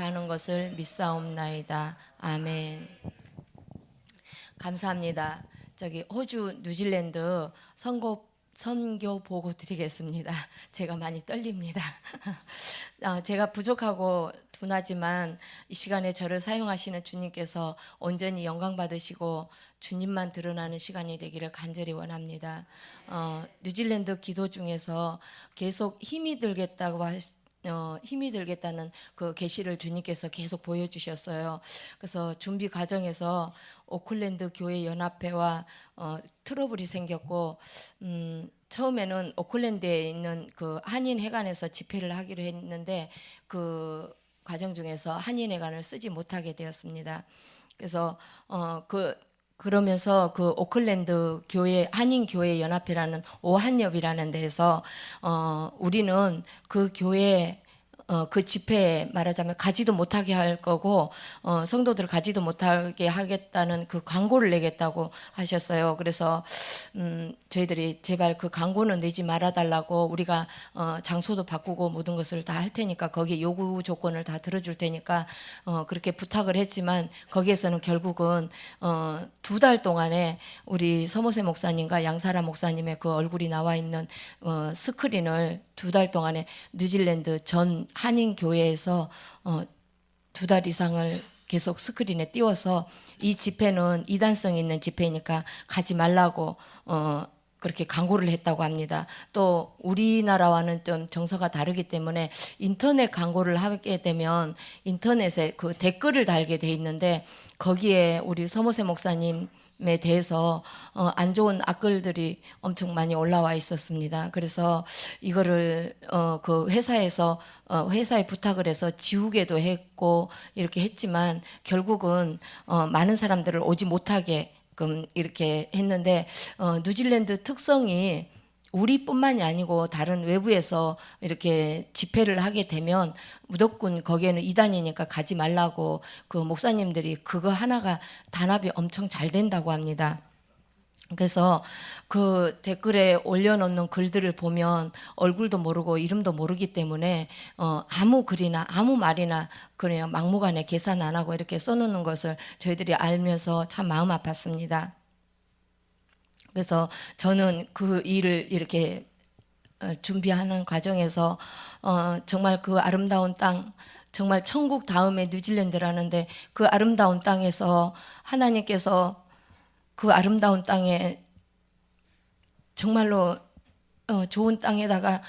가는 것을 믿사옵나이다. 아멘. 감사합니다. 저기 호주, 뉴질랜드 선교 보고 드리겠습니다. 제가 많이 떨립니다. 제가 부족하고 둔하지만 이 시간에 저를 사용하시는 주님께서 온전히 영광 받으시고 주님만 드러나는 시간이 되기를 간절히 원합니다. 뉴질랜드 기도 중에서 계속 힘이 들겠다는 그 계시를 주님께서 계속 보여주셨어요. 그래서 준비 과정에서 오클랜드 교회 연합회와 트러블이 생겼고, 처음에는 오클랜드에 있는 그 한인회관에서 집회를 하기로 했는데 그 과정 중에서 한인회관을 쓰지 못하게 되었습니다. 그래서 그러면서 그 오클랜드 교회 한인교회 연합회라는 오한협이라는 데에서 우리는 그 교회 그 집회에 말하자면 가지도 못하게 할 거고 성도들을 가지도 못하게 하겠다는 그 광고를 내겠다고 하셨어요. 그래서 저희들이 제발 그 광고는 내지 말아달라고, 우리가 장소도 바꾸고 모든 것을 다 할 테니까 거기에 요구 조건을 다 들어줄 테니까 그렇게 부탁을 했지만 거기에서는 결국은 2달 동안에 우리 서모세 목사님과 양사라 목사님의 그 얼굴이 나와 있는 스크린을 2달 동안에 뉴질랜드 전 한인 교회에서 2달 이상을 계속 스크린에 띄워서 이 집회는 이단성 있는 집회니까 가지 말라고 그렇게 광고를 했다고 합니다. 또 우리나라와는 좀 정서가 다르기 때문에 인터넷 광고를 하게 되면 인터넷에 그 댓글을 달게 돼 있는데 거기에 우리 서모세 목사님에 대해서 안 좋은 악글들이 엄청 많이 올라와 있었습니다. 그래서 이거를 그 회사에서 회사에 부탁을 해서 지우개도 했고 이렇게 했지만 결국은 많은 사람들을 오지 못하게 이렇게 했는데 뉴질랜드 특성이 우리뿐만이 아니고 다른 외부에서 이렇게 집회를 하게 되면 무조건 거기에는 이단이니까 가지 말라고 그 목사님들이 그거 하나가 단합이 엄청 잘 된다고 합니다. 그래서 그 댓글에 올려놓는 글들을 보면 얼굴도 모르고 이름도 모르기 때문에 아무 글이나 아무 말이나 그냥 막무가내 계산 안 하고 이렇게 써놓는 것을 저희들이 알면서 참 마음 아팠습니다. 그래서 저는 그 일을 이렇게 준비하는 과정에서 정말 그 아름다운 땅, 정말 천국 다음에 뉴질랜드라는데 그 아름다운 땅에서 하나님께서 그 아름다운 땅에 정말로 좋은 땅에다가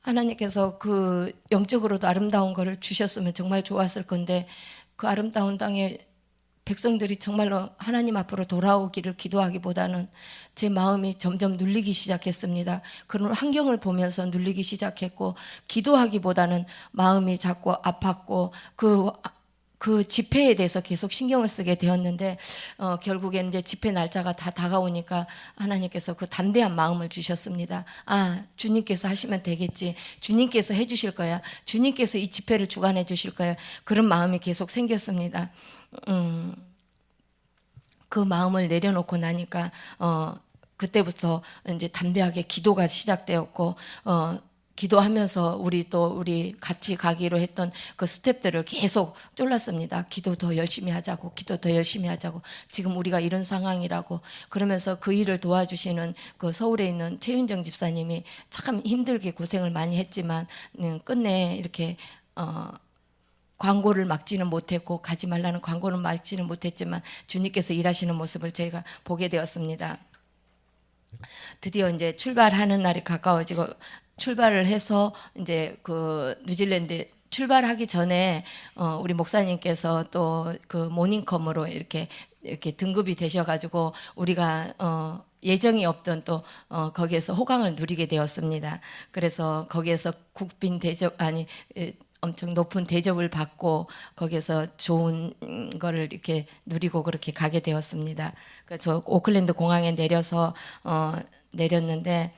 하나님께서 그 영적으로도 아름다운 거를 주셨으면 정말 좋았을 건데 그 아름다운 땅에 백성들이 정말로 하나님 앞으로 돌아오기를 기도하기보다는 제 마음이 점점 눌리기 시작했습니다. 그런 환경을 보면서 눌리기 시작했고 기도하기보다는 마음이 자꾸 아팠고 그 집회에 대해서 계속 신경을 쓰게 되었는데 결국에는 이제 집회 날짜가 다 다가오니까 하나님께서 그 담대한 마음을 주셨습니다. 아, 주님께서 하시면 되겠지. 주님께서 해주실 거야. 주님께서 이 집회를 주관해 주실 거야. 그런 마음이 계속 생겼습니다. 그 마음을 내려놓고 나니까 그때부터 이제 담대하게 기도가 시작되었고 기도하면서 우리 같이 가기로 했던 그 스텝들을 계속 쫄랐습니다. 기도 더 열심히 하자고, 기도 더 열심히 하자고. 지금 우리가 이런 상황이라고. 그러면서 그 일을 도와주시는 그 서울에 있는 최윤정 집사님이 참 힘들게 고생을 많이 했지만 끝내 이렇게 광고를 막지는 못했고 가지 말라는 광고는 막지는 못했지만 주님께서 일하시는 모습을 저희가 보게 되었습니다. 드디어 이제 출발하는 날이 가까워지고 출발을 해서 이제 그 뉴질랜드 출발하기 전에 우리 목사님께서 또 그 모닝컴으로 이렇게 등급이 되셔가지고 우리가 예정이 없던 또 거기에서 호강을 누리게 되었습니다. 그래서 거기에서 국빈 대접 엄청 높은 대접을 받고 거기에서 좋은 거를 이렇게 누리고 그렇게 가게 되었습니다. 그래서 오클랜드 공항에 내렸는데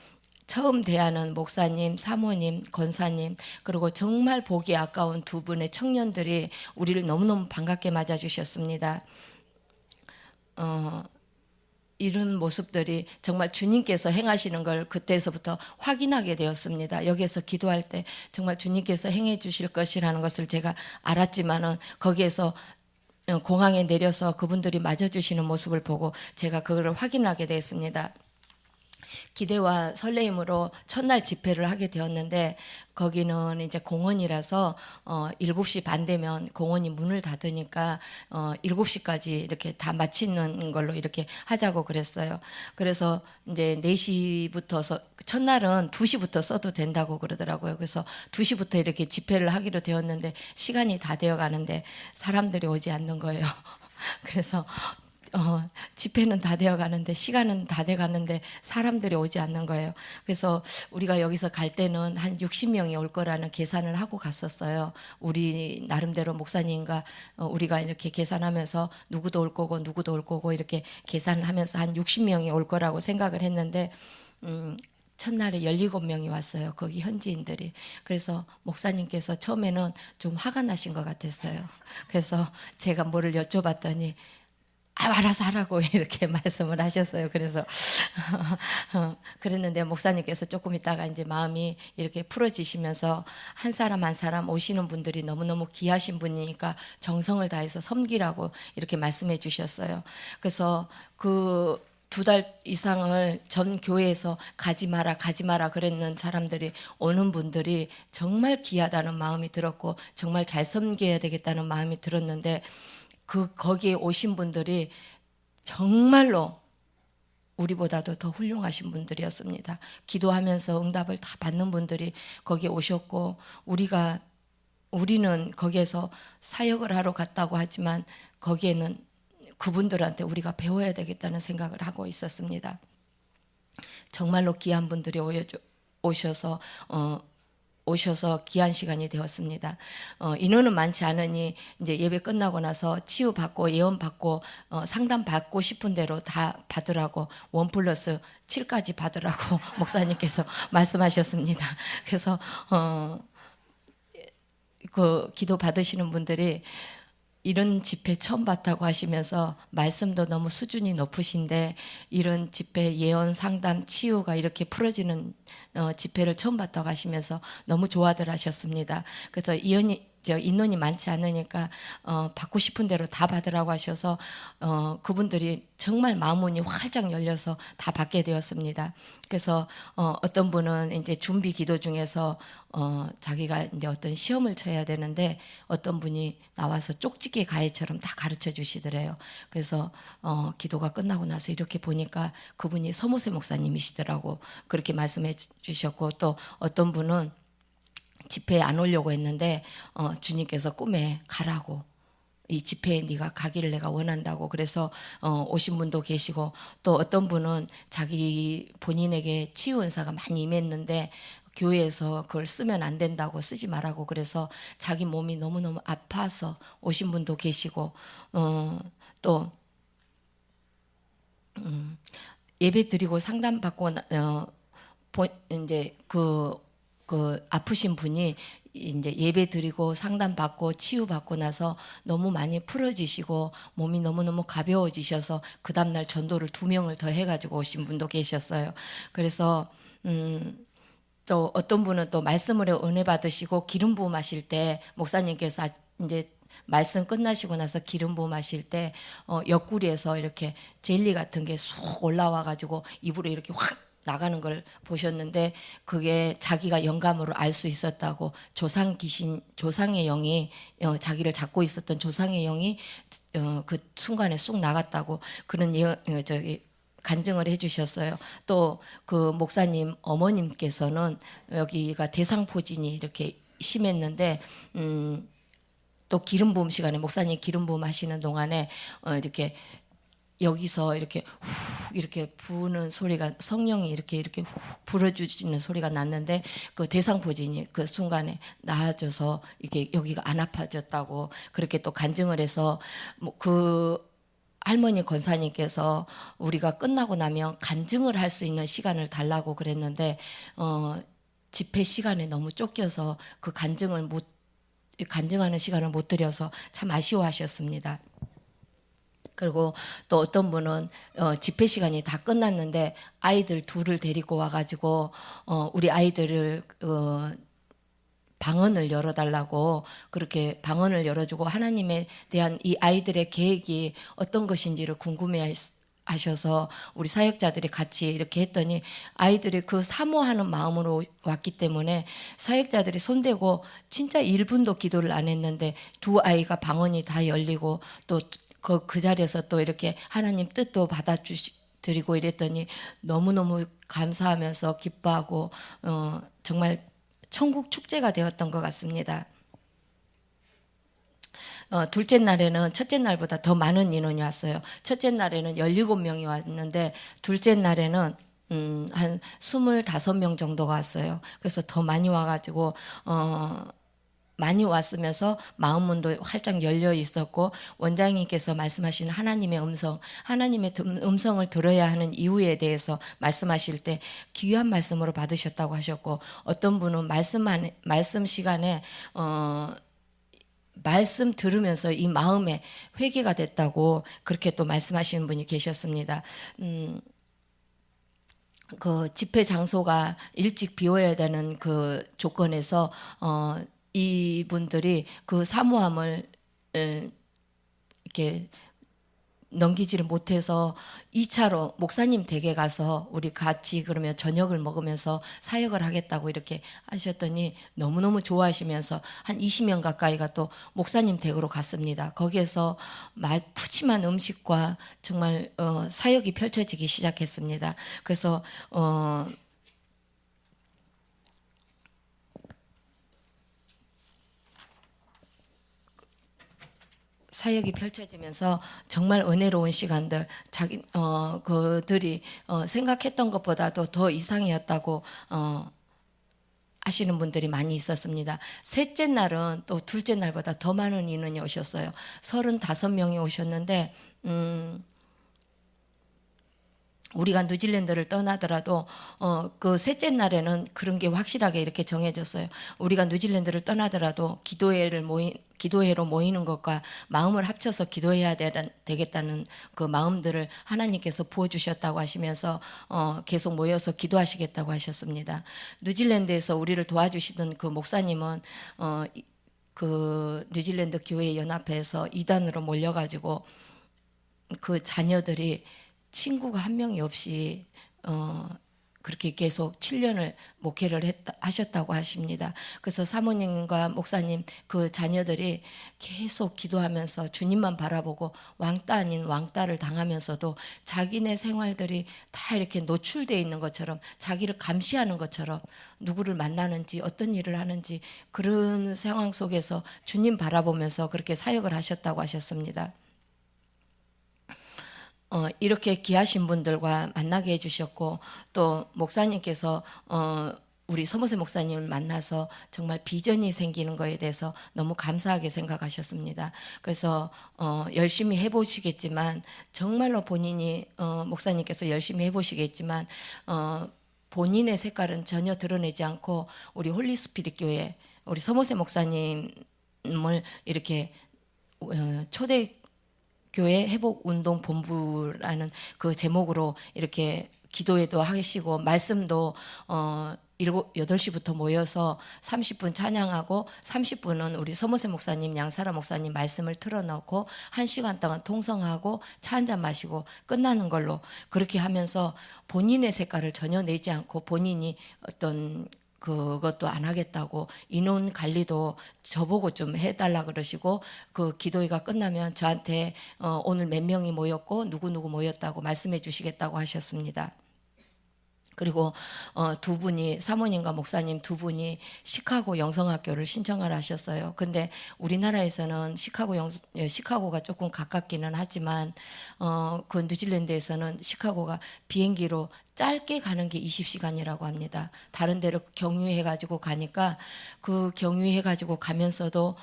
처음 대하는 목사님, 사모님, 권사님, 그리고 정말 보기 아까운 2분의 청년들이 우리를 너무너무 반갑게 맞아주셨습니다. 이런 모습들이 정말 주님께서 행하시는 걸 그때서부터 확인하게 되었습니다. 여기에서 기도할 때 정말 주님께서 행해 주실 것이라는 것을 제가 알았지만은 거기에서 공항에 내려서 그분들이 맞아주시는 모습을 보고 제가 그걸 확인하게 되었습니다. 기대와 설레임으로 첫날 집회를 하게 되었는데 거기는 이제 공원이라서 7시 반 되면 공원이 문을 닫으니까 7시까지 이렇게 다 마치는 걸로 이렇게 하자고 그랬어요. 그래서 이제 4시부터 첫날은 2시부터 써도 된다고 그러더라고요. 그래서 2시부터 이렇게 집회를 하기로 되었는데 시간이 다 되어 가는데 사람들이 오지 않는 거예요. 그래서 집회는 다 되어 가는데 시간은 다 돼 가는데 사람들이 오지 않는 거예요. 그래서 우리가 여기서 갈 때는 한 60명이 올 거라는 계산을 하고 갔었어요. 우리 나름대로 목사님과 우리가 이렇게 계산하면서 누구도 올 거고 누구도 올 거고 이렇게 계산을 하면서 한 60명이 올 거라고 생각을 했는데 첫날에 17명이 왔어요. 거기 현지인들이. 그래서 목사님께서 처음에는 좀 화가 나신 것 같았어요. 그래서 제가 뭐를 여쭤봤더니 알아서 하라고 이렇게 말씀을 하셨어요. 그래서 그랬는데 목사님께서 조금 있다가 이제 마음이 이렇게 풀어지시면서 한 사람 한 사람 오시는 분들이 너무너무 귀하신 분이니까 정성을 다해서 섬기라고 이렇게 말씀해 주셨어요. 그래서 그 2달 이상을 전 교회에서 가지 마라 그랬는 사람들이 오는 분들이 정말 귀하다는 마음이 들었고 정말 잘 섬겨야 되겠다는 마음이 들었는데 거기에 오신 분들이 정말로 우리보다도 더 훌륭하신 분들이었습니다. 기도하면서 응답을 다 받는 분들이 거기에 오셨고 우리는 거기에서 사역을 하러 갔다고 하지만 거기에는 그분들한테 우리가 배워야 되겠다는 생각을 하고 있었습니다. 정말로 귀한 분들이 오셔서 귀한 시간이 되었습니다. 인원은 많지 않으니 이제 예배 끝나고 나서 치유받고 예언받고 상담받고 싶은 대로 다 받으라고 1+7까지 받으라고 목사님께서 말씀하셨습니다. 그래서 그 기도 받으시는 분들이 이런 집회 처음 봤다고 하시면서 말씀도 너무 수준이 높으신데 이런 집회 예언 상담 치유가 이렇게 풀어지는 집회를 처음 봤다고 하시면서 너무 좋아들 하셨습니다. 그래서 인원이 많지 않으니까 받고 싶은 대로 다 받으라고 하셔서 그분들이 정말 마음문이 활짝 열려서 다 받게 되었습니다. 그래서 어떤 분은 이제 준비 기도 중에서 자기가 이제 어떤 시험을 쳐야 되는데 어떤 분이 나와서 쪽지게 가해처럼 다 가르쳐 주시더래요. 그래서 기도가 끝나고 나서 이렇게 보니까 그분이 서모세 목사님이시더라고 그렇게 말씀해 주셨고 또 어떤 분은 집회에 안 오려고 했는데 주님께서 꿈에 가라고 이 집회에 네가 가기를 내가 원한다고 그래서 오신 분도 계시고 또 어떤 분은 자기 본인에게 치유 은사가 많이 임했는데 교회에서 그걸 쓰면 안 된다고 쓰지 말라고 그래서 자기 몸이 너무너무 아파서 오신 분도 계시고 또 예배 드리고 상담받고 이제 그 아프신 분이 이제 예배 드리고 상담받고 치유받고 나서 너무 많이 풀어지시고 몸이 너무너무 가벼워지셔서 그 다음날 전도를 2명을 더 해가지고 오신 분도 계셨어요. 그래서 또 어떤 분은 또 말씀을 은혜 받으시고 기름 부음 하실 때 목사님께서 이제 말씀 끝나시고 나서 기름 부음 하실 때 옆구리에서 이렇게 젤리 같은 게 쏙 올라와 가지고 입으로 이렇게 확 나가는 걸 보셨는데 그게 자기가 영감으로 알 수 있었다고 조상의 영이 자기를 잡고 있었던 조상의 영이 그 순간에 쑥 나갔다고 그런 간증을 해주셨어요. 또 그 목사님 어머님께서는 여기가 대상포진이 이렇게 심했는데 또 기름 부음 시간에 목사님 기름 부음 하시는 동안에 이렇게 여기서 이렇게 훅 이렇게 부는 소리가 성령이 이렇게 훅 불어주시는 소리가 났는데 그 대상포진이 그 순간에 나아져서 이게 여기가 안 아파졌다고 그렇게 또 간증을 해서 그 할머니 권사님께서 우리가 끝나고 나면 간증을 할 수 있는 시간을 달라고 그랬는데 집회 시간에 너무 쫓겨서 그 간증하는 시간을 못 드려서 참 아쉬워하셨습니다. 그리고 또 어떤 분은 집회 시간이 다 끝났는데 아이들 둘을 데리고 와가지고 우리 아이들을 방언을 열어달라고 그렇게 방언을 열어주고 하나님에 대한 이 아이들의 계획이 어떤 것인지를 궁금해 하셔서 우리 사역자들이 같이 이렇게 했더니 아이들이 그 사모하는 마음으로 왔기 때문에 사역자들이 손대고 진짜 1분도 기도를 안 했는데 두 아이가 방언이 다 열리고 또 그 자리에서 또 이렇게 하나님 뜻도 받아주시고 이랬더니 너무너무 감사하면서 기뻐하고 정말 천국 축제가 되었던 것 같습니다. 둘째 날에는 첫째 날보다 더 많은 인원이 왔어요. 첫째 날에는 17명이 왔는데 둘째 날에는 한 25명 정도가 왔어요. 그래서 더 많이 와가지고 많이 왔으면서 마음문도 활짝 열려 있었고 원장님께서 말씀하신 하나님의 음성을 들어야 하는 이유에 대해서 말씀하실 때 귀한 말씀으로 받으셨다고 하셨고 어떤 분은 말씀 시간에 말씀 들으면서 이 마음에 회개가 됐다고 그렇게 또 말씀하시는 분이 계셨습니다. 그 집회 장소가 일찍 비워야 되는 그 조건에서 이분들이 그 사모함을 이렇게 넘기지를 못해서 2차로 목사님 댁에 가서 우리 같이 그러면 저녁을 먹으면서 사역을 하겠다고 이렇게 하셨더니 너무너무 좋아하시면서 한 20명 가까이가 또 목사님 댁으로 갔습니다. 거기에서 푸짐한 음식과 정말 사역이 펼쳐지기 시작했습니다. 그래서 사역이 펼쳐지면서 정말 은혜로운 시간들, 그들이 생각했던 것보다도 더 이상이었다고 하시는 분들이 많이 있었습니다. 셋째 날은 또 둘째 날보다 더 많은 인원이 오셨어요. 35명이 오셨는데 우리가 뉴질랜드를 떠나더라도 그 셋째 날에는 그런 게 확실하게 이렇게 정해졌어요. 우리가 뉴질랜드를 떠나더라도 기도회로 모이는 것과 마음을 합쳐서 기도해야 되겠다는 그 마음들을 하나님께서 부어주셨다고 하시면서 계속 모여서 기도하시겠다고 하셨습니다. 뉴질랜드에서 우리를 도와주시던 그 목사님은 그 뉴질랜드 교회 연합회에서 이단으로 몰려가지고 그 자녀들이 친구가 한 명이 없이 그렇게 계속 7년을 목회를 하셨다고 하십니다. 그래서 사모님과 목사님 그 자녀들이 계속 기도하면서 주님만 바라보고 왕따 아닌 왕따를 당하면서도 자기네 생활들이 다 이렇게 노출되어 있는 것처럼 자기를 감시하는 것처럼 누구를 만나는지 어떤 일을 하는지 그런 상황 속에서 주님 바라보면서 그렇게 사역을 하셨다고 하셨습니다. 이렇게 귀하신 분들과 만나게 해주셨고 또 목사님께서 우리 서모세 목사님을 만나서 정말 비전이 생기는 것에 대해서 너무 감사하게 생각하셨습니다. 그래서 열심히 해보시겠지만 정말로 본인이 목사님께서 열심히 해보시겠지만 본인의 색깔은 전혀 드러내지 않고 우리 홀리스피릿 교회 우리 서모세 목사님을 이렇게 초대 교회 회복운동 본부라는 그 제목으로 이렇게 기도회도 하시고 말씀도 8시부터 모여서 30분 찬양하고 30분은 우리 서모세 목사님, 양사라 목사님 말씀을 틀어놓고 1시간 동안 통성하고 차 한잔 마시고 끝나는 걸로 그렇게 하면서 본인의 색깔을 전혀 내지 않고 본인이 어떤 그것도 안 하겠다고 인원 관리도 저보고 좀 해달라 그러시고 그 기도회가 끝나면 저한테 오늘 몇 명이 모였고 누구누구 모였다고 말씀해 주시겠다고 하셨습니다. 그리고 두 분이 사모님과 목사님 두 분이 시카고 영성학교를 신청을 하셨어요. 근데 우리나라에서는 시카고가 조금 가깝기는 하지만 그 뉴질랜드에서는 시카고가 비행기로 짧게 가는 게 20시간이라고 합니다. 다른 데로 경유해가지고 가니까 그 경유해가지고 가면서도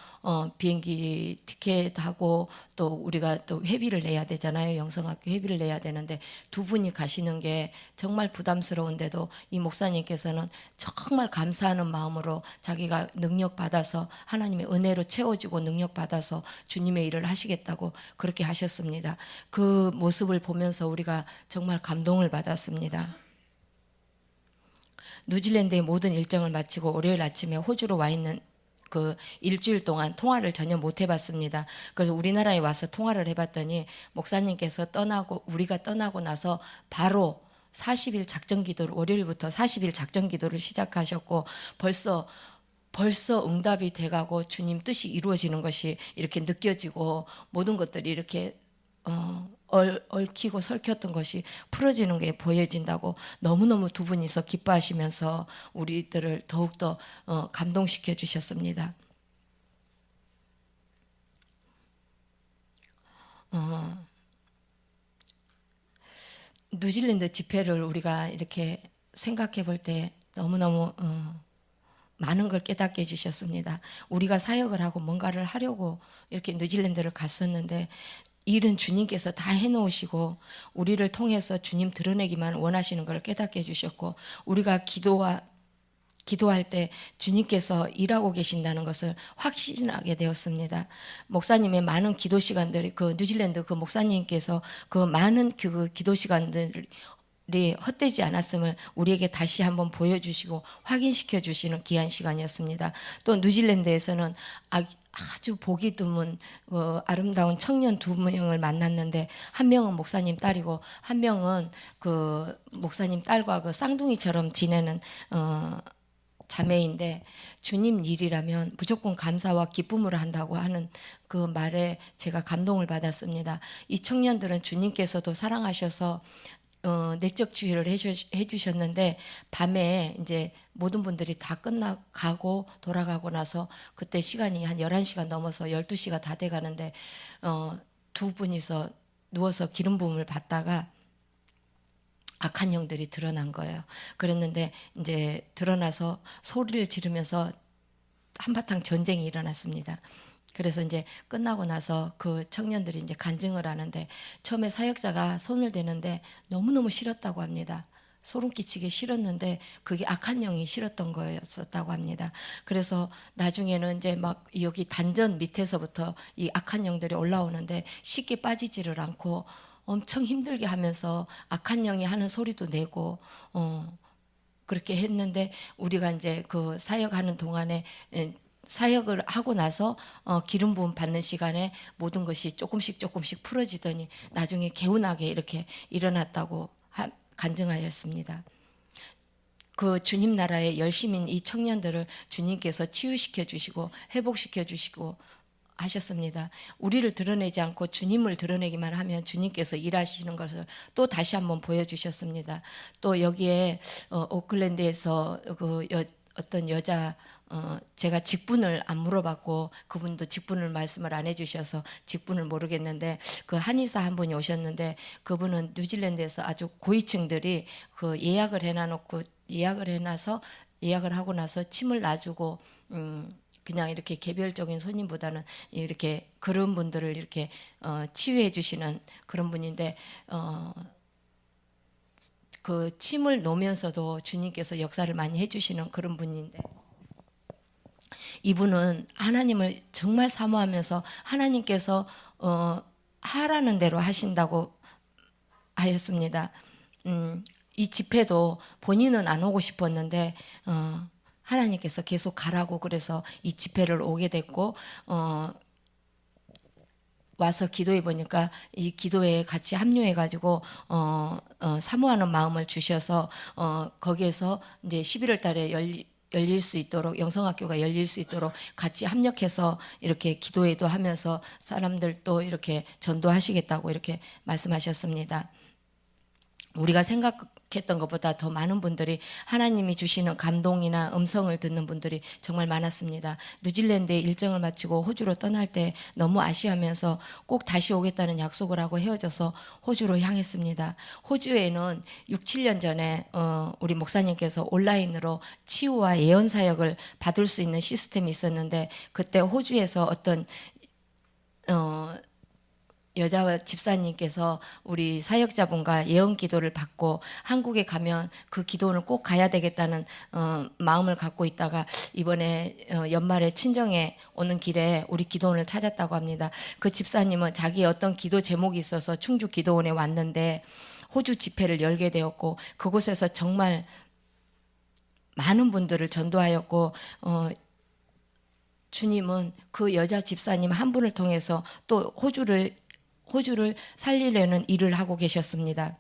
비행기 티켓하고 또 우리가 또 회비를 내야 되잖아요. 영성학교 회비를 내야 되는데 두 분이 가시는 게 정말 부담스러운데도 이 목사님께서는 정말 감사하는 마음으로 자기가 능력 받아서 하나님의 은혜로 채워지고 능력 받아서 주님의 일을 하시겠다고 그렇게 하셨습니다. 그 모습을 보면서 우리가 정말 감동을 받았습니다. 뉴질랜드의 모든 일정을 마치고 월요일 아침에 호주로 와 있는 그 일주일 동안 통화를 전혀 못 해봤습니다. 그래서 우리나라에 와서 통화를 해봤더니 목사님께서 우리가 떠나고 나서 바로 40일 작전 기도를, 월요일부터 40일 작전 기도를 시작하셨고 벌써 응답이 돼가고 주님 뜻이 이루어지는 것이 이렇게 느껴지고 모든 것들이 이렇게 얽히고 설켰던 것이 풀어지는 게 보여진다고 너무너무 두 분이서 기뻐하시면서 우리들을 더욱더 감동시켜 주셨습니다. 뉴질랜드 집회를 우리가 이렇게 생각해 볼 때 너무너무 많은 걸 깨닫게 해주셨습니다. 우리가 사역을 하고 뭔가를 하려고 이렇게 뉴질랜드를 갔었는데 일은 주님께서 다 해놓으시고 우리를 통해서 주님 드러내기만 원하시는 걸 깨닫게 해주셨고 우리가 기도할 때 주님께서 일하고 계신다는 것을 확신하게 되었습니다. 목사님의 많은 기도 시간들이 그 뉴질랜드 그 목사님께서 그 많은 그 기도 시간들이 헛되지 않았음을 우리에게 다시 한번 보여주시고 확인시켜 주시는 귀한 시간이었습니다. 또 뉴질랜드에서는 아주 보기 드문 아름다운 청년 두 명을 만났는데 한 명은 목사님 딸이고 한 명은 그 목사님 딸과 그 쌍둥이처럼 지내는 자매인데 주님 일이라면 무조건 감사와 기쁨으로 한다고 하는 그 말에 제가 감동을 받았습니다. 이 청년들은 주님께서도 사랑하셔서 내적 치유를 해주셨는데 밤에 이제 모든 분들이 다 끝나가고 돌아가고 나서 그때 시간이 한 11시가 넘어서 12시가 다 돼가는데 두 분이서 누워서 기름 부음을 받다가 악한 영들이 드러난 거예요. 그랬는데 이제 드러나서 소리를 지르면서 한바탕 전쟁이 일어났습니다. 그래서 이제 끝나고 나서 그 청년들이 이제 간증을 하는데 처음에 사역자가 손을 대는데 너무너무 싫었다고 합니다. 소름 끼치게 싫었는데 그게 악한 영이 싫었던 거였었다고 합니다. 그래서 나중에는 이제 막 여기 단전 밑에서부터 이 악한 영들이 올라오는데 쉽게 빠지지를 않고 엄청 힘들게 하면서 악한 영이 하는 소리도 내고 그렇게 했는데 우리가 이제 그 사역하는 동안에 사역을 하고 나서 기름 부음 받는 시간에 모든 것이 조금씩 풀어지더니 나중에 개운하게 이렇게 일어났다고 간증하였습니다. 그 주님 나라의 열심인 이 청년들을 주님께서 치유시켜 주시고 회복시켜 주시고 하셨습니다. 우리를 드러내지 않고 주님을 드러내기만 하면 주님께서 일하시는 것을 또 다시 한번 보여주셨습니다. 또 여기에 오클랜드에서 그 어떤 여자 제가 직분을 안 물어봤고 그분도 직분을 말씀을 안 해주셔서 직분을 모르겠는데 그 한의사 한 분이 오셨는데 그분은 뉴질랜드에서 아주 고위층들이 그 예약을 해놔서 예약을 하고 나서 침을 놔주고 그냥 이렇게 개별적인 손님보다는 이렇게 그런 분들을 이렇게 치유해 주시는 그런 분인데 그 침을 놓으면서도 주님께서 역사를 많이 해주시는 그런 분인데 이분은 하나님을 정말 사모하면서 하나님께서 하라는 대로 하신다고 하였습니다. 이 집회도 본인은 안 오고 싶었는데 하나님께서 계속 가라고 그래서 이 집회를 오게 됐고 와서 기도해 보니까 이 기도에 같이 합류해 가지고 사모하는 마음을 주셔서 거기에서 이제 11월 달에 열릴 수 있도록 영성학교가 열릴 수 있도록 같이 합력해서 이렇게 기도회도 하면서 사람들도 이렇게 전도하시겠다고 이렇게 말씀하셨습니다. 우리가 했던 것보다 더 많은 분들이 하나님이 주시는 감동이나 음성을 듣는 분들이 정말 많았습니다. 뉴질랜드에 일정을 마치고 호주로 떠날 때 너무 아쉬워하면서 꼭 다시 오겠다는 약속을 하고 헤어져서 호주로 향했습니다. 호주에는 6, 7년 전에 우리 목사님께서 온라인으로 치유와 예언 사역을 받을 수 있는 시스템이 있었는데, 그때 호주에서 어떤 여자 집사님께서 우리 사역자분과 예언 기도를 받고 한국에 가면 그 기도원을 꼭 가야 되겠다는 마음을 갖고 있다가 이번에 연말에 친정에 오는 길에 우리 기도원을 찾았다고 합니다. 그 집사님은 자기 어떤 기도 제목이 있어서 충주 기도원에 왔는데 호주 집회를 열게 되었고, 그곳에서 정말 많은 분들을 전도하였고, 주님은 그 여자 집사님 한 분을 통해서 또 호주를 살리려는 일을 하고 계셨습니다.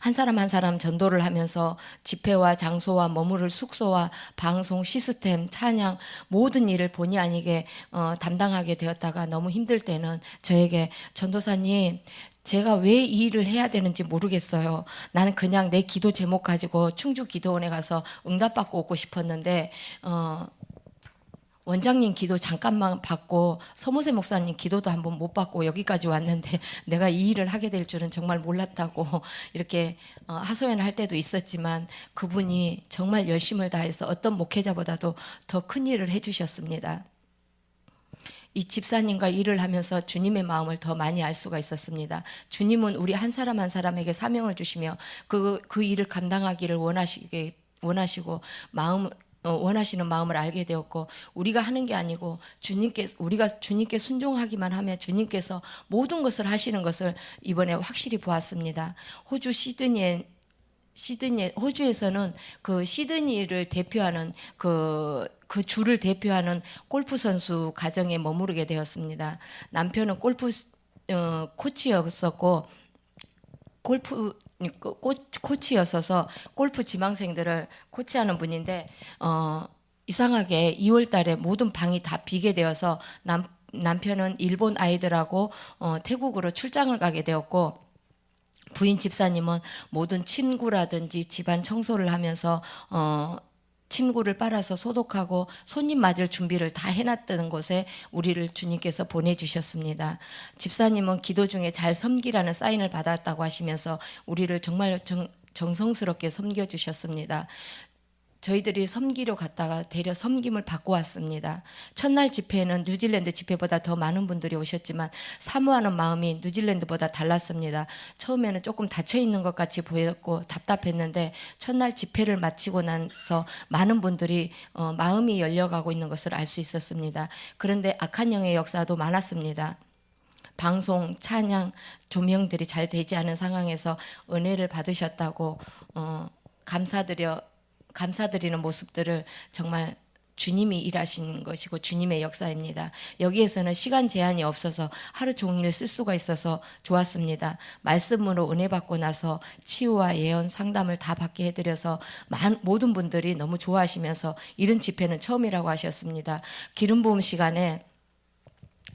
한 사람 한 사람 전도를 하면서 집회와 장소와 머무를 숙소와 방송 시스템, 찬양 모든 일을 본의 아니게 담당하게 되었다가 너무 힘들 때는 저에게, 전도사님, 제가 왜 이 일을 해야 되는지 모르겠어요. 나는 그냥 내 기도 제목 가지고 충주 기도원에 가서 응답받고 오고 싶었는데 원장님 기도 잠깐만 받고 서모세 목사님 기도도 한번 못 받고 여기까지 왔는데 내가 이 일을 하게 될 줄은 정말 몰랐다고 이렇게 하소연을 할 때도 있었지만, 그분이 정말 열심을 다해서 어떤 목회자보다도 더 큰 일을 해주셨습니다. 이 집사님과 일을 하면서 주님의 마음을 더 많이 알 수가 있었습니다. 주님은 우리 한 사람 한 사람에게 사명을 주시며 그 일을 감당하기를 원하시고 원하시는 마음을 알게 되었고, 우리가 하는 게 아니고 우리가 주님께 순종하기만 하면 주님께서 모든 것을 하시는 것을 이번에 확실히 보았습니다. 호주에서는 그 시드니를 대표하는 그 주를 대표하는 골프 선수 가정에 머무르게 되었습니다. 남편은 골프 코치였었고 코치였어서 골프 지망생들을 코치하는 분인데, 이상하게 2월 달에 모든 방이 다 비게 되어서 남편은 일본 아이들하고 태국으로 출장을 가게 되었고, 부인 집사님은 모든 침구라든지 집안 청소를 하면서 침구를 빨아서 소독하고 손님 맞을 준비를 다 해놨다는 곳에 우리를 주님께서 보내주셨습니다. 집사님은 기도 중에 잘 섬기라는 사인을 받았다고 하시면서 우리를 정말 정성스럽게 섬겨주셨습니다. 저희들이 섬기러 갔다가 대려 섬김을 받고 왔습니다. 첫날 집회는 뉴질랜드 집회보다 더 많은 분들이 오셨지만 사모하는 마음이 뉴질랜드보다 달랐습니다. 처음에는 조금 닫혀있는 것 같이 보였고 답답했는데, 첫날 집회를 마치고 나서 많은 분들이 마음이 열려가고 있는 것을 알 수 있었습니다. 그런데 악한 영의 역사도 많았습니다. 방송, 찬양, 조명들이 잘 되지 않은 상황에서 은혜를 받으셨다고 감사드리는 모습들을 정말 주님이 일하신 것이고 주님의 역사입니다. 여기에서는 시간 제한이 없어서 하루 종일 쓸 수가 있어서 좋았습니다. 말씀으로 은혜 받고 나서 치유와 예언 상담을 다 받게 해드려서 모든 분들이 너무 좋아하시면서 이런 집회는 처음이라고 하셨습니다. 기름 부음 시간에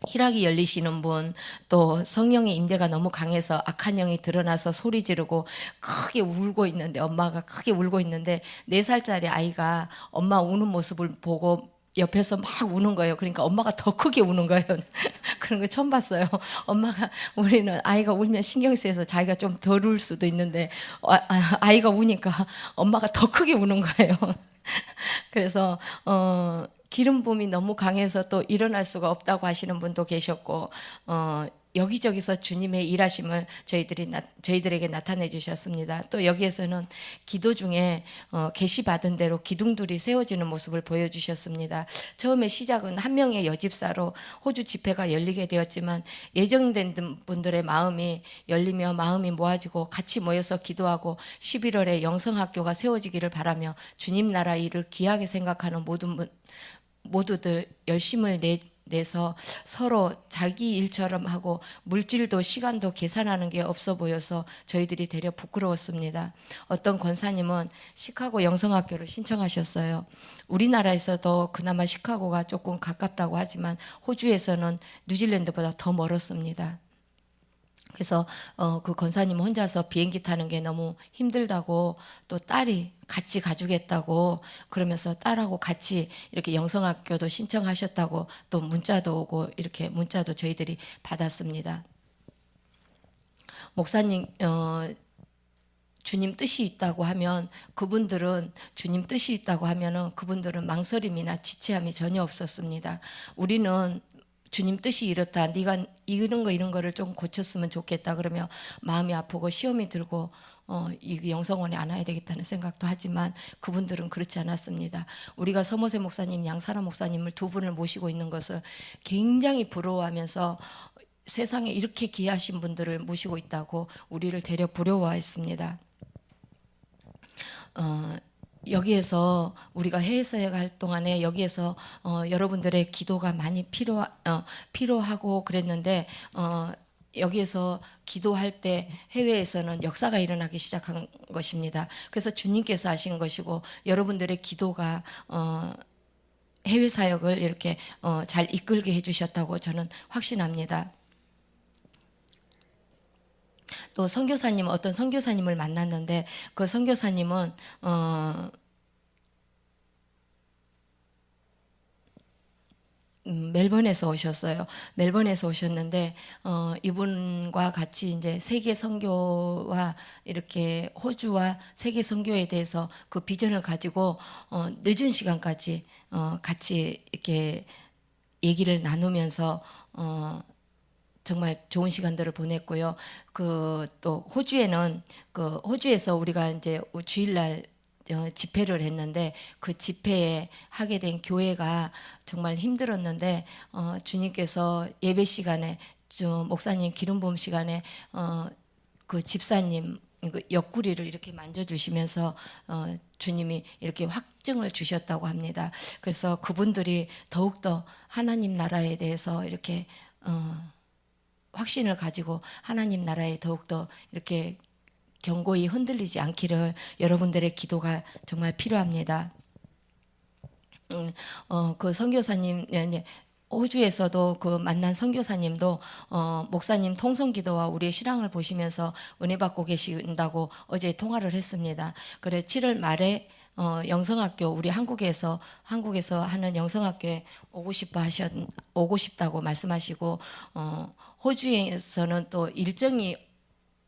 희락이 열리시는 분, 또 성령의 임재가 너무 강해서 악한 영이 드러나서 소리 지르고 크게 울고 있는데, 엄마가 크게 울고 있는데 4살짜리 아이가 엄마 우는 모습을 보고 옆에서 막 우는 거예요. 그러니까 엄마가 더 크게 우는 거예요. 그런 거 처음 봤어요. 우리는 아이가 울면 신경 쓰여서 자기가 좀 덜 울 수도 있는데 아이가 우니까 엄마가 더 크게 우는 거예요. 그래서 기름 부음이 너무 강해서 또 일어날 수가 없다고 하시는 분도 계셨고, 여기저기서 주님의 일하심을 저희들에게 나타내 주셨습니다. 또 여기에서는 기도 중에 계시 받은 대로 기둥들이 세워지는 모습을 보여주셨습니다. 처음에 시작은 한 명의 여집사로 호주 집회가 열리게 되었지만, 예정된 분들의 마음이 열리며 마음이 모아지고 같이 모여서 기도하고 11월에 영성학교가 세워지기를 바라며 주님 나라 일을 귀하게 생각하는 모두들 열심을 내서 서로 자기 일처럼 하고 물질도 시간도 계산하는 게 없어 보여서 저희들이 되려 부끄러웠습니다. 어떤 권사님은 시카고 영성학교를 신청하셨어요. 우리나라에서도 그나마 시카고가 조금 가깝다고 하지만 호주에서는 뉴질랜드보다 더 멀었습니다. 그래서 그 권사님 혼자서 비행기 타는 게 너무 힘들다고 또 딸이 같이 가주겠다고 그러면서 딸하고 같이 이렇게 영성학교도 신청하셨다고 또 문자도 오고 이렇게 문자도 저희들이 받았습니다. 목사님 주님 뜻이 있다고 하면 그분들은 주님 뜻이 있다고 하면은 그분들은 망설임이나 지체함이 전혀 없었습니다. 우리는 주님 뜻이 이렇다. 네가 이런 거를 좀 고쳤으면 좋겠다. 그러면 마음이 아프고 시험이 들고 이 영성원에 안 와야 되겠다는 생각도 하지만 그분들은 그렇지 않았습니다. 우리가 서모세 목사님, 양사라 목사님을 두 분을 모시고 있는 것을 굉장히 부러워하면서 세상에 이렇게 귀하신 분들을 모시고 있다고 우리를 되려 부러워했습니다. 여기에서 우리가 해외사역 할 동안에 여기에서 여러분들의 기도가 많이 필요하고 그랬는데 여기에서 기도할 때 해외에서는 역사가 일어나기 시작한 것입니다. 그래서 주님께서 하신 것이고 여러분들의 기도가 해외 사역을 이렇게 잘 이끌게 해주셨다고 저는 확신합니다. 또 선교사님 어떤 선교사님을 만났는데 그 선교사님은 멜번에서 오셨어요. 멜번에서 오셨는데 이분과 같이 이제 세계 선교와 이렇게 호주와 세계 선교에 대해서 그 비전을 가지고 늦은 시간까지 같이 이렇게 얘기를 나누면서 정말 좋은 시간들을 보냈고요. 그 또 호주에는 그 호주에서 우리가 이제 주일날 집회를 했는데 그 집회에 하게 된 교회가 정말 힘들었는데 주님께서 예배 시간에 목사님 기름 부음 시간에 그 집사님 그 옆구리를 이렇게 만져주시면서 주님이 이렇게 확증을 주셨다고 합니다. 그래서 그분들이 더욱더 하나님 나라에 대해서 이렇게 확신을 가지고 하나님 나라에 더욱더 이렇게 견고히 흔들리지 않기를 여러분들의 기도가 정말 필요합니다. 그 선교사님, 호주에서도 그 만난 선교사님도 목사님 통성기도와 우리의 신앙을 보시면서 은혜 받고 계신다고 어제 통화를 했습니다. 그래 7월 말에 영성학교 우리 한국에서 하는 영성학교에 오고 싶다고 말씀하시고 호주에서는 또 일정이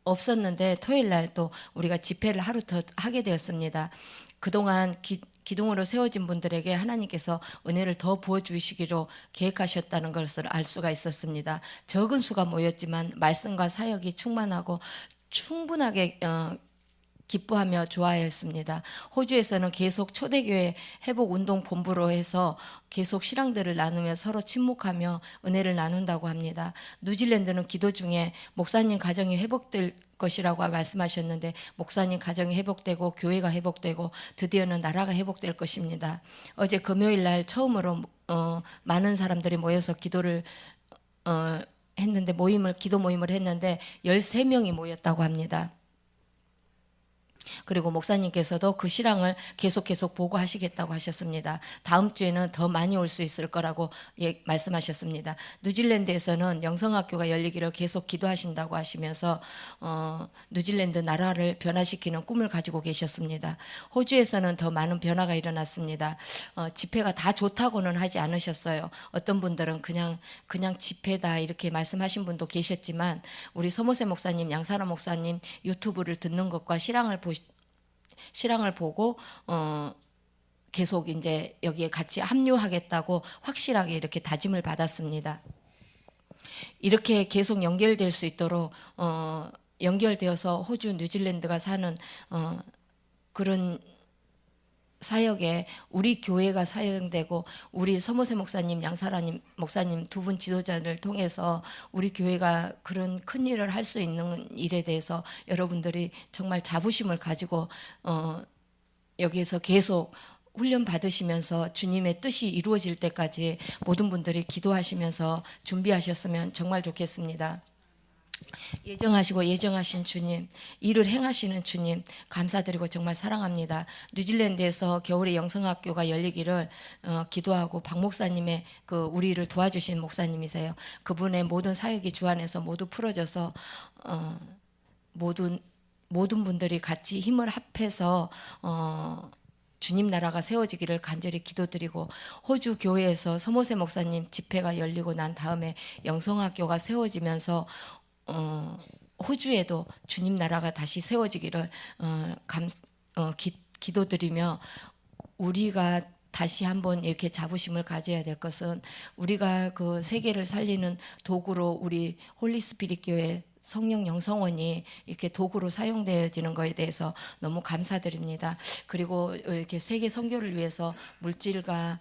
없었는데 토요일 날 또 우리가 집회를 하루 더 하게 되었습니다. 그동안 기둥으로 세워진 분들에게 하나님께서 은혜를 더 부어주시기로 계획하셨다는 것을 알 수가 있었습니다. 적은 수가 모였지만 말씀과 사역이 충만하고 충분하게 기뻐하며 좋아했습니다. 호주에서는 계속 초대교회 회복운동본부로 해서 계속 실황들을 나누며 서로 침묵하며 은혜를 나눈다고 합니다. 뉴질랜드는 기도 중에 목사님 가정이 회복될 것이라고 말씀하셨는데 목사님 가정이 회복되고 교회가 회복되고 드디어는 나라가 회복될 것입니다. 어제 금요일 날 처음으로 많은 사람들이 모여서 기도를 했는데 기도 모임을 했는데 13명이 모였다고 합니다. 그리고 목사님께서도 그 실황을 계속 보고하시겠다고 하셨습니다. 다음 주에는 더 많이 올 수 있을 거라고 말씀하셨습니다. 뉴질랜드에서는 영성학교가 열리기를 계속 기도하신다고 하시면서 뉴질랜드 나라를 변화시키는 꿈을 가지고 계셨습니다. 호주에서는 더 많은 변화가 일어났습니다. 집회가 다 좋다고는 하지 않으셨어요. 어떤 분들은 그냥 집회다 이렇게 말씀하신 분도 계셨지만 우리 서모세 목사님, 양사라 목사님 유튜브를 듣는 것과 실황을 보고 계속 이제 여기에 같이 합류하겠다고 확실하게 이렇게 다짐을 받았습니다. 이렇게 계속 연결될 수 있도록 연결되어서 호주, 뉴질랜드가 사는 그런 사역에 우리 교회가 사용되고 우리 서모세 목사님, 양사라님 목사님 두 분 지도자를 통해서 우리 교회가 그런 큰 일을 할 수 있는 일에 대해서 여러분들이 정말 자부심을 가지고 여기에서 계속 훈련 받으시면서 주님의 뜻이 이루어질 때까지 모든 분들이 기도하시면서 준비하셨으면 정말 좋겠습니다. 예정하시고 예정하신 주님, 일을 행하시는 주님 감사드리고 정말 사랑합니다. 뉴질랜드에서 겨울에 영성학교가 열리기를 기도하고 박 목사님의 그 우리를 도와주신 목사님이세요. 그분의 모든 사역이 주 안에서 모두 풀어져서 모든 분들이 같이 힘을 합해서 주님 나라가 세워지기를 간절히 기도드리고, 호주 교회에서 서모세 목사님 집회가 열리고 난 다음에 영성학교가 세워지면서 호주에도 주님 나라가 다시 세워지기를 기도드리며, 우리가 다시 한번 이렇게 자부심을 가져야 될 것은, 우리가 그 세계를 살리는 도구로 우리 홀리스피릿 교회 성령 영성원이 이렇게 도구로 사용되어지는 것에 대해서 너무 감사드립니다. 그리고 이렇게 세계 선교를 위해서 물질과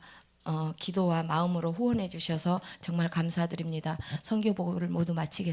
기도와 마음으로 후원해 주셔서 정말 감사드립니다. 선교 보고를 모두 마치겠습니다.